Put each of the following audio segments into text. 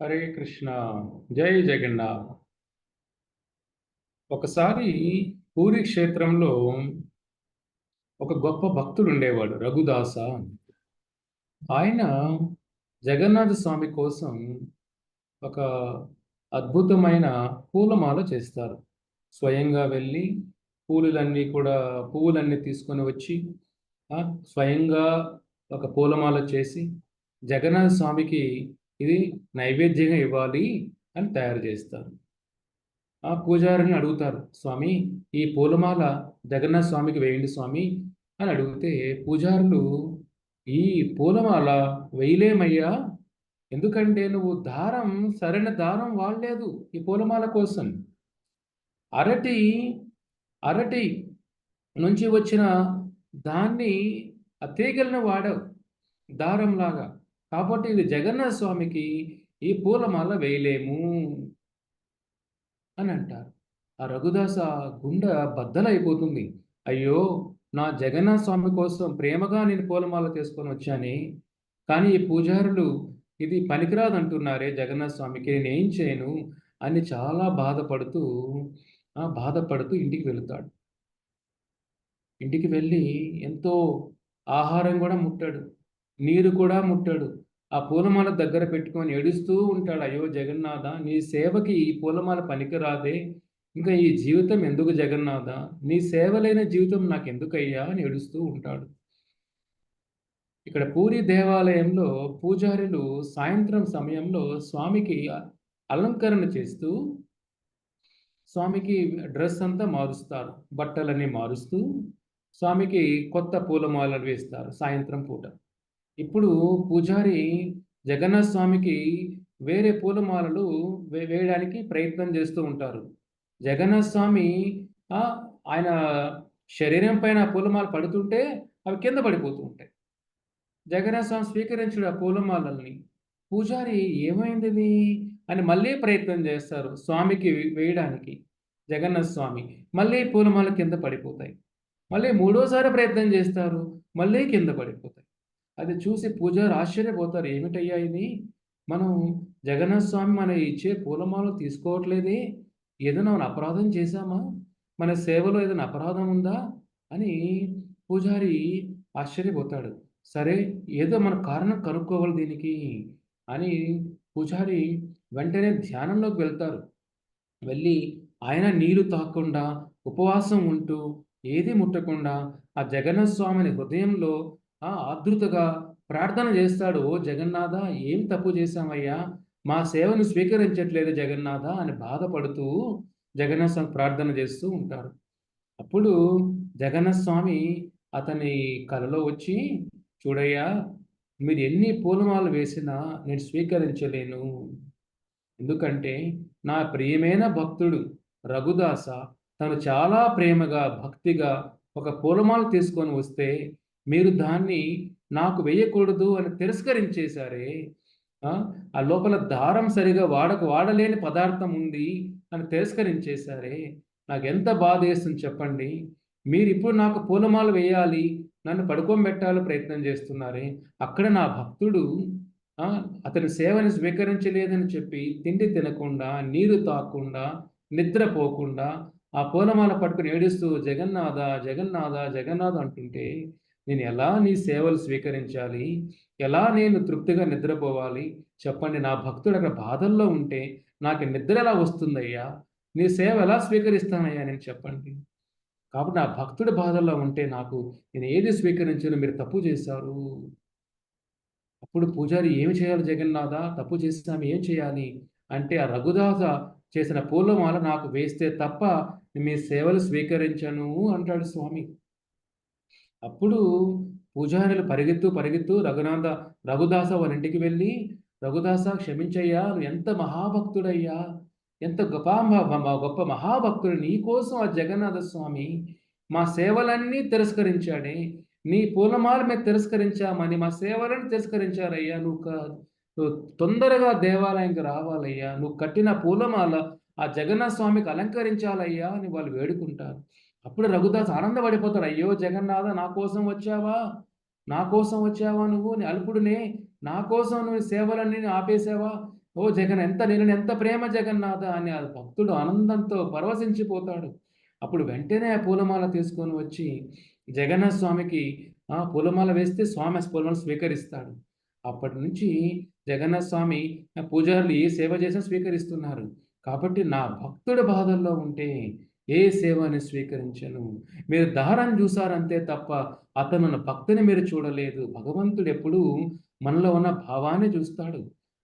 హరే కృష్ణ. జై జగన్నాథ్. ఒకసారి పూరి క్షేత్రంలో ఒక గొప్ప భక్తుడు ఉండేవాడు, రఘుదాస అని. ఆయన జగన్నాథ స్వామి కోసం ఒక అద్భుతమైన పూలమాల చేస్తారు. స్వయంగా వెళ్ళి పువ్వులన్నీ తీసుకొని వచ్చి ఆ, స్వయంగా ఒక పూలమాల చేసి జగన్నాథ స్వామికి ఇది నైవేద్యంగా ఇవ్వాలి అని తయారు చేస్తారు. ఆ పూజారిని అడుగుతారు, స్వామి ఈ పూలమాల జగన్నాథ స్వామికి వేయండి స్వామి అని అడిగితే, పూజారులు ఈ పూలమాల వేయలేమయ్యా, ఎందుకంటే నువ్వు సరైన దారం వాడలేదు ఈ పూలమాల కోసం. అరటి అరటి నుంచి వచ్చిన దాన్ని, ఆ తీగలను వాడావు దారంలాగా. కాబట్టి ఇది జగన్నాథ స్వామికి ఈ పూలమాల వేయలేము అని అంటారు. ఆ రఘుదాస గుండె బద్దలైపోతుంది. అయ్యో, నా జగన్నాథ స్వామి కోసం ప్రేమగా నేను పూలమాల తీసుకొని వచ్చానే, కానీ ఈ పూజారులు ఇది పనికిరాదంటున్నారే జగన్నాథ స్వామికి, నేనేం చేయను అని చాలా బాధపడుతూ ఇంటికి వెళుతాడు. ఇంటికి వెళ్ళి ఎంతో ఆహారం కూడా ముట్టాడు, నీరు కూడా ముట్టాడు. ఆ పూలమాల దగ్గర పెట్టుకొని ఏడుస్తూ ఉంటాడు. అయ్యో జగన్నాథ, నీ సేవకి ఈ పూలమాల పనికిరాదే, ఇంకా ఈ జీవితం ఎందుకు జగన్నాథ, నీ సేవ లేని జీవితం నాకెందుకయ్యా అని ఏడుస్తూ ఉంటాడు. ఇక్కడ పూరి దేవాలయంలో పూజారులు సాయంత్రం సమయంలో స్వామికి అలంకరణ చేస్తూ, స్వామికి డ్రెస్ అంతా మారుస్తారు, బట్టలన్నీ మారుస్తూ స్వామికి కొత్త పూలమాలలు వేస్తారు సాయంత్రం పూట. ఇప్పుడు పూజారి జగన్నాథ స్వామికి వేరే పూలమాలలు వేయడానికి ప్రయత్నం చేస్తూ ఉంటారు. జగన్నాథ స్వామి ఆ, ఆయన శరీరం పైన పూలమాల పడుతుంటే అవి కింద పడిపోతూ ఉంటాయి. జగన్నాథ స్వామి స్వీకరించుడు ఆ పూలమాలల్ని. పూజారి ఏమైంది ఇది అని మళ్ళీ ప్రయత్నం చేస్తారు స్వామికి వేయడానికి. జగన్నాథ స్వామి మళ్ళీ పూలమాల కింద పడిపోతాయి. మళ్ళీ మూడోసారి ప్రయత్నం చేస్తారు, మళ్ళీ కింద పడిపోతాయి. అది చూసి పూజారి ఆశ్చర్యపోతారు, ఏమిటయ్యా ఇది, మనం జగన్నాథ స్వామి మన ఇచ్చే పూలమాల తీసుకోవట్లేదే, ఏదైనా మనం అపరాధం చేశామా, మన సేవలో ఏదైనా అపరాధం ఉందా అని పూజారి ఆశ్చర్యపోతాడు. సరే, ఏదో మన కారణం కనుక్కోవాలి దీనికి అని పూజారి వెంటనే ధ్యానంలోకి వెళ్తారు. వెళ్ళి ఆయన నీళ్లు తాగకుండా ఉపవాసం ఉంటూ ఏది ముట్టకుండా ఆ జగన్నాథ స్వామిని హృదయంలో ఆతృతగా ప్రార్థన చేస్తాడు. ఓ జగన్నాథ, ఏం తప్పు చేశామయ్యా, మా సేవను స్వీకరించట్లేదు జగన్నాథ అని బాధపడుతూ జగన్నాథ స్వామి ప్రార్థన చేస్తూ ఉంటారు. అప్పుడు జగన్నాథ స్వామి అతని కలలో వచ్చి, చూడయ్యా, మీరు ఎన్ని పూలమాలలు వేసినా నేను స్వీకరించలేను, ఎందుకంటే నా ప్రియమైన భక్తుడు రఘుదాస తను చాలా ప్రేమగా భక్తిగా ఒక పూలమాల తీసుకొని వస్తే మీరు దాన్ని నాకు వేయకూడదు అని తిరస్కరించేశారే. ఆ లోపల దారం సరిగా వాడలేని పదార్థం ఉంది అని తిరస్కరించేశారే, నాకు ఎంత బాధ వేస్తుంది చెప్పండి. మీరు ఇప్పుడు నాకు పూలమాల వేయాలి, నన్ను పడుకోబెట్టాలో ప్రయత్నం చేస్తున్నారే, అక్కడ నా భక్తుడు అతని సేవని స్వీకరించలేదని చెప్పి తిండి తినకుండా, నీరు తాగకుండా, నిద్రపోకుండా ఆ పూలమాల పట్టుకుని ఏడుస్తూ జగన్నాథ జగన్నాథ జగన్నాథ అంటుంటే నేను ఎలా నీ సేవలు స్వీకరించాలి, ఎలా నేను తృప్తిగా నిద్రపోవాలి చెప్పండి. నా భక్తుడు అక్కడ బాధల్లో ఉంటే నాకు నిద్ర ఎలా వస్తుందయ్యా, నీ సేవ ఎలా స్వీకరిస్తానయ్యా నేను చెప్పండి. కాబట్టి నా భక్తుడి బాధల్లో ఉంటే నేను ఏది స్వీకరించాను, మీరు తప్పు చేశారు. అప్పుడు పూజారి ఏమి చేయాలి జగన్నాథ, తప్పు చేస్తాము ఏం చేయాలి అంటే, ఆ రఘుదాస చేసిన పూలమాల నాకు వేస్తే తప్ప మీ సేవలు స్వీకరించను అంటాడు స్వామి. అప్పుడు పూజారులు పరిగెత్తు రఘుదాస వాళ్ళ ఇంటికి వెళ్ళి, రఘుదాస క్షమించయ్యా, నువ్వు ఎంత మహాభక్తుడయ్యా, ఎంత గొప్ప మహాభక్తుడు, నీ కోసం ఆ జగన్నాథ స్వామి మా సేవలన్నీ తిరస్కరించాడే, నీ పూలమాల మీద తిరస్కరించామని మా సేవలను తిరస్కరించారయ్యా, నువ్వు తొందరగా దేవాలయంకి రావాలయ్యా, నువ్వు కట్టిన పూలమాల ఆ జగన్నాథ స్వామికి అలంకరించాలయ్యా అని వాళ్ళు వేడుకుంటారు. అప్పుడు రఘుదాస్ ఆనందపడిపోతాడు. అయ్యో జగన్నాథ, నా కోసం వచ్చావా నువ్వు, నీ అల్పుడునే, నా కోసం నువ్వు సేవలన్నీ ఆపేసావా, ఓ జగన్ ఎంత నేను ఎంత ప్రేమ జగన్నాథ అని ఆ భక్తుడు ఆనందంతో పరవశించిపోతాడు. అప్పుడు వెంటనే ఆ పూలమాల తీసుకొని వచ్చి జగన్నాథ స్వామికి పూలమాల వేస్తే స్వామి ఆ పూలమాల స్వీకరిస్తాడు. అప్పటి నుంచి జగన్నాథ స్వామి పూజారులు ఏ సేవ చేసినా స్వీకరిస్తున్నారు. కాబట్టి నా భక్తుడు బాధల్లో ఉంటే ఏ సేవని స్వీకరించను. మీరు దారాన్ని చూసారంతే తప్ప అతనున్న భక్తిని మీరు చూడలేదు. భగవంతుడు ఎప్పుడూ మనలో ఉన్న భావాన్ని చూస్తాడు.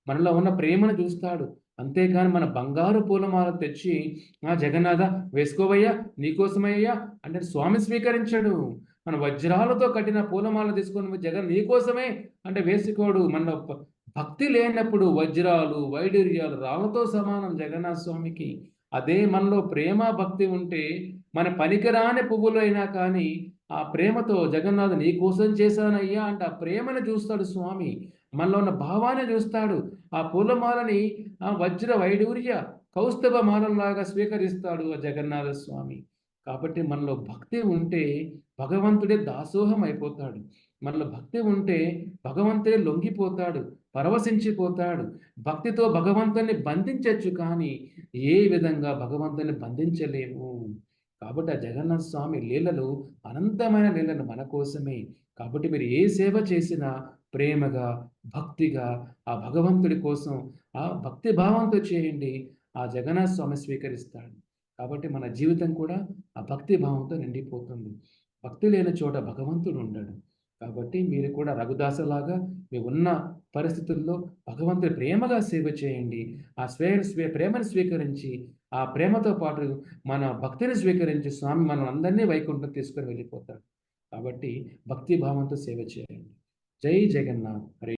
మనలో ఉన్న ప్రేమను చూస్తాడు. అంతేగాని మన బంగారు పూలమాల తెచ్చి జగన్నాథ వేసుకోవయ్యా, నీకోసమయ్యా అంటే స్వామి స్వీకరించడు. మన వజ్రాలతో కట్టిన పూలమాల తీసుకొని జగన్ నీకోసమే అంటే వేసుకోడు. మనలో భక్తి లేనప్పుడు వజ్రాలు, వైడూర్యాలు రాళ్ళతో సమానం జగన్నాథ స్వామికి. అదే మనలో ప్రేమ, భక్తి ఉంటే మన పనికిరాని పువ్వులైనా కానీ ఆ ప్రేమతో జగన్నాథ నీకోసం చేశానయ్యా అంటే ఆ ప్రేమను చూస్తాడు స్వామి. మనలో ఉన్న భావాన్ని చూస్తాడు. ఆ పూలమాలని వజ్ర వైడూర్య కౌస్తుభ మాలలాగా స్వీకరిస్తాడు ఆ జగన్నాథ స్వామి. కాబట్టి మనలో భక్తి ఉంటే భగవంతుడే దాసోహం అయిపోతాడు. మనలో భక్తి ఉంటే భగవంతుడే లొంగిపోతాడు, పరవశించిపోతాడు. భక్తితో భగవంతుడిని బంధించొచ్చు కానీ ఏ విధంగా భగవంతుడిని బంధించలేము. కాబట్టి ఆ జగన్నాథ స్వామి లీలలు అనంతమైన లీలలు మన కోసమే. కాబట్టి మీరు ఏ సేవ చేసినా ప్రేమగా, భక్తిగా ఆ భగవంతుడి కోసం భక్తి భావంతో చేయండి. ఆ జగన్నాథ స్వామి స్వీకరిస్తాడు. కాబట్టి మన జీవితం కూడా ఆ భక్తి భావంతో నిండిపోతుంది. భక్తి లేని చోట భగవంతుడు ఉండడు. కాబట్టి మీరు కూడా రఘుదాసులాగా మీ ఉన్న పరిస్థితుల్లో భగవంతుడి ప్రేమగా సేవ చేయండి. ఆ ప్రేమను స్వీకరించి, ఆ ప్రేమతో పాటు మన భక్తిని స్వీకరించి స్వామి మనం అందరినీ వైకుంఠం తీసుకొని వెళ్ళిపోతాడు. కాబట్టి భక్తి భావంతో సేవ చేయండి. జై జగన్నాథ్. హరే